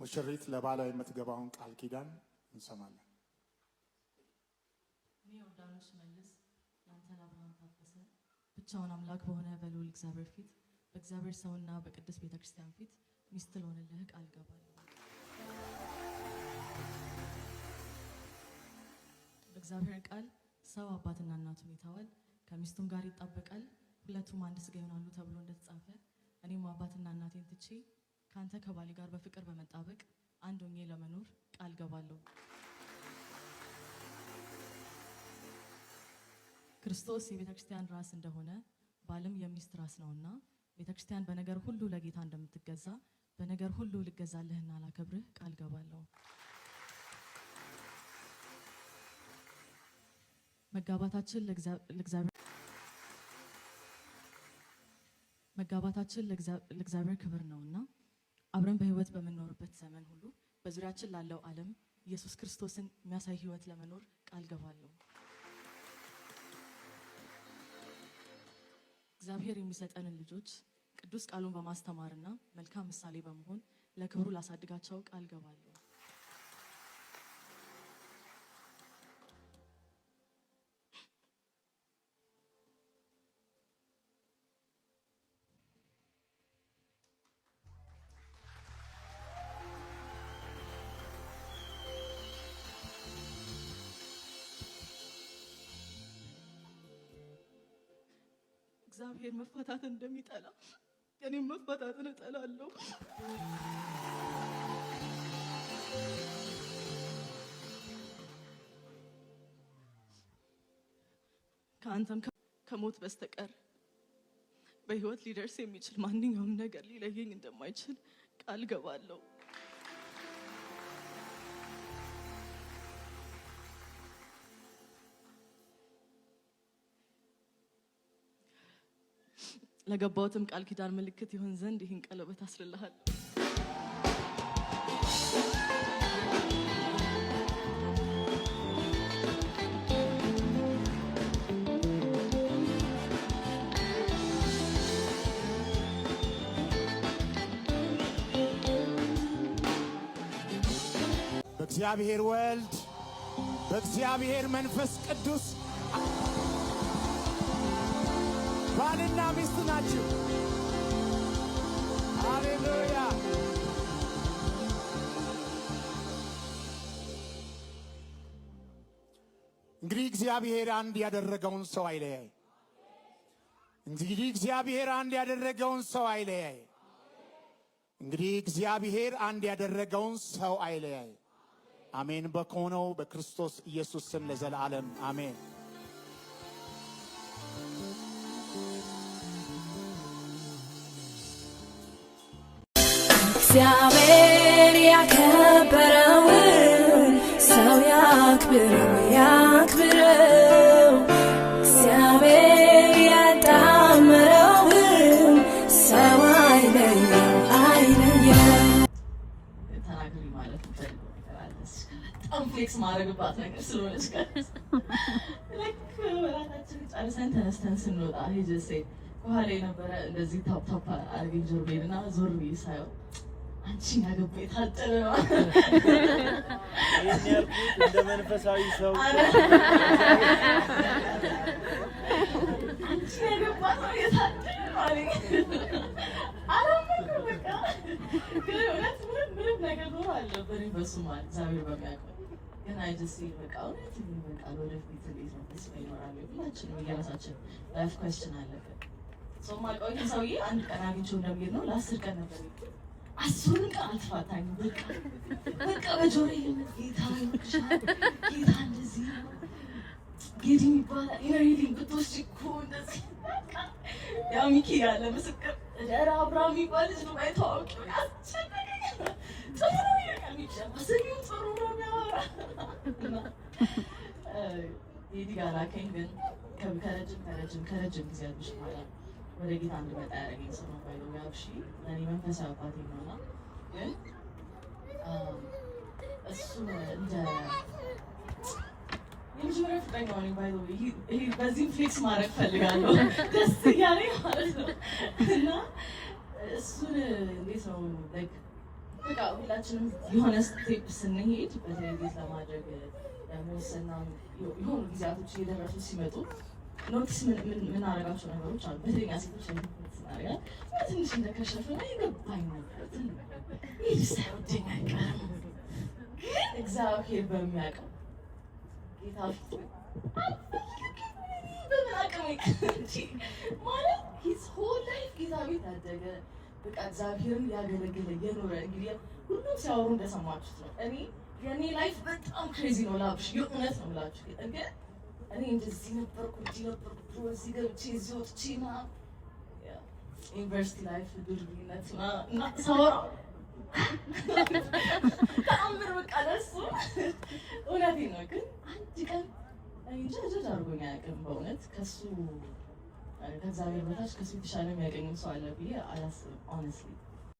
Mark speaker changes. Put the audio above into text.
Speaker 1: ሙሽሪት ለባሏ የምትገባውን ቃል ኪዳን እንሰማለን።
Speaker 2: እኔ ዮርዳኖስ መልስ ያንተ አብርሃም ታፈሰ ብቻውን አምላክ በሆነ በልዑል እግዚአብሔር ፊት በእግዚአብሔር ሰውና በቅድስት ቤተክርስቲያን ፊት ሚስት ልሆንልህ ቃል ገባለሁ። በእግዚአብሔር ቃል ሰው አባትና እናቱን ይተዋል፣ ከሚስቱም ጋር ይጣበቃል፣ ሁለቱም አንድ ሥጋ ይሆናሉ ተብሎ እንደተጻፈ እኔም አባትና እናቴን ትቼ ካንተ ከባሌ ጋር በፍቅር በመጣበቅ አንድ ሆኜ ለመኖር ቃል ገባለሁ። ክርስቶስ የቤተክርስቲያን ራስ እንደሆነ ባልም የሚስት ራስ ነውና ቤተክርስቲያን በነገር ሁሉ ለጌታ እንደምትገዛ በነገር ሁሉ ልገዛልህና ላከብርህ ቃል ገባለሁ። መጋባታችን ለእግዚአብሔር ክብር ነውና አብረን በህይወት በምንኖርበት ዘመን ሁሉ በዙሪያችን ላለው ዓለም ኢየሱስ ክርስቶስን የሚያሳይ ህይወት ለመኖር ቃል ገባለሁ። እግዚአብሔር የሚሰጠንን ልጆች ቅዱስ ቃሉን በማስተማርና መልካም ምሳሌ በመሆን ለክብሩ ላሳድጋቸው ቃል ገባለሁ። እግዚአብሔር መፋታትን እንደሚጠላ እኔም መፋታትን እጠላለሁ። ከአንተም ከሞት በስተቀር በህይወት ሊደርስ የሚችል ማንኛውም ነገር ሊለየኝ እንደማይችል ቃል ገባለሁ። ለገባሁትም ቃል ኪዳን ምልክት ይሆን ዘንድ ይህን ቀለበት አስርልሃለሁ።
Speaker 1: በእግዚአብሔር ወልድ በእግዚአብሔር መንፈስ ቅዱስ ባልና ሚስት ናቸው። ሃሌሉያ። እንግዲህ እግዚአብሔር አንድ ያደረገውን ሰው አይለያይ። እንግዲህ እግዚአብሔር አንድ ያደረገውን ሰው አይለያይ። እንግዲህ እግዚአብሔር አንድ ያደረገውን ሰው አይለያይ። አሜን። በሆነው በክርስቶስ ኢየሱስ ስም ለዘላለም አሜን።
Speaker 3: እግዚአብሔር ያከበረውን ሰው ያክብረው። እግዚአብሔር ያጣመረውን ሰው አይለየው።
Speaker 2: ተናገሪ ማለት በጣም ፍሌክስ ማድረግባት ነገር ስለሆነች ልክ ወራታችን ጨርሰን ተነስተን ስንወጣ ሄጀሴ ከኋላ የነበረ እንደዚህ ታፕ አድርገኝ ጆሮዬንና ዞር ብዬ ሳየው አንቺን ያገባ የታደለ ነው።
Speaker 4: ይሄን ያልኩት እንደ መንፈሳዊ ሰው
Speaker 2: አንቺን ያገባ ሰው የታደለ ማለት አላመንኩም። በቃ ግን እውነት ምንም ነገር ኖሮ አልነበረኝ በሱ ማለት እግዚአብሔር በሚያውቀው ግን አይደሲ በቃ እውነት በቃ ወደፊት እንዴት ነው ተስፋ ይኖራል? ሁላችንም የራሳችን ላይፍ ኩዌስችን አለብን። ሰው ማውቀው ሰውዬ አንድ ቀን አግኝቼው እንደሚሄድ ነው ለ10 ቀን ነበር 10 ቀን አልተፋታኝም። በቃ በጆሮዬ ጌታ እንደዚህ ነው ጌታ ይባላል ይሄን ብትወስጂ እኮ እንደዚህ ያው ሚኪ ያለ ምስክር ኧረ አብርሃም ይባል ልጅ ነው አይተዋወቅም ያስጨነቀኝ ጥሩ ነው የሚጨማ ሰሚው ጥሩ ነው የሚያወራ ይዲ ጋር ላከኝ። ግን ከረጅም ጊዜ አልኩሽ ማለት ወደ ጌታ እንድመጣ ያደረገኝ ሰው ነው። ባይለው ያብሺ ለእኔ መንፈሳዊ አባቴ ነውና ግን እሱ እንደ የመጀመሪያ ፍቅረኛ ነኝ። ባይለው ይሄ በዚህም ፍሌክስ ማድረግ ፈልጋለሁ ደስ እያለኝ ማለት ነው። እና እሱን እንዴት ነው በቃ ሁላችንም የሆነ ስቴፕ ስንሄድ በተለይ ቤት ለማድረግ መወሰንና የሆኑ ጊዜያቶች እየደረሱ ሲመጡ ኖቲስ የምናደርጋቸው ነገሮች አሉ። በተለይ ሴቶች ስናደርጋ ትንሽ እንደከሸፈ የገባኝ ነገር ይህ ሳይወደኝ አይቀርም፣ ግን እግዚአብሔር በሚያውቀው ጌታ ፊት በምን አቅም ማለት ሂዝ ሆል ላይፍ ጌታ ቤት ያደገ በቃ እግዚአብሔርን ያገለገለ የኖረ እንግዲህ ሁሉም ሲያወሩ እንደሰማችሁት ነው። እኔ የኔ ላይፍ በጣም ክሬዚ ነው ላብሽ የእውነት ነው ብላችሁ ግን እኔ እንደዚህ ነበርኩ እንዲህ ነበርኩ እዚህ ገብቼ እዚህ ወጥቼ ምናምን ዩኒቨርሲቲ ላይፍ ዱርነት እና ሳወራው ተአምር በቃ ለሱ እውነቴን ነው። ግን አንድ ቀን እንጃ ጀጅ አድርጎኝ አያውቅም በእውነት ከሱ ከእግዚአብሔር በታች ከሱ የተሻለ የሚያገኝም ሰው አለ ብዬ አላስብም ሆነስትሊ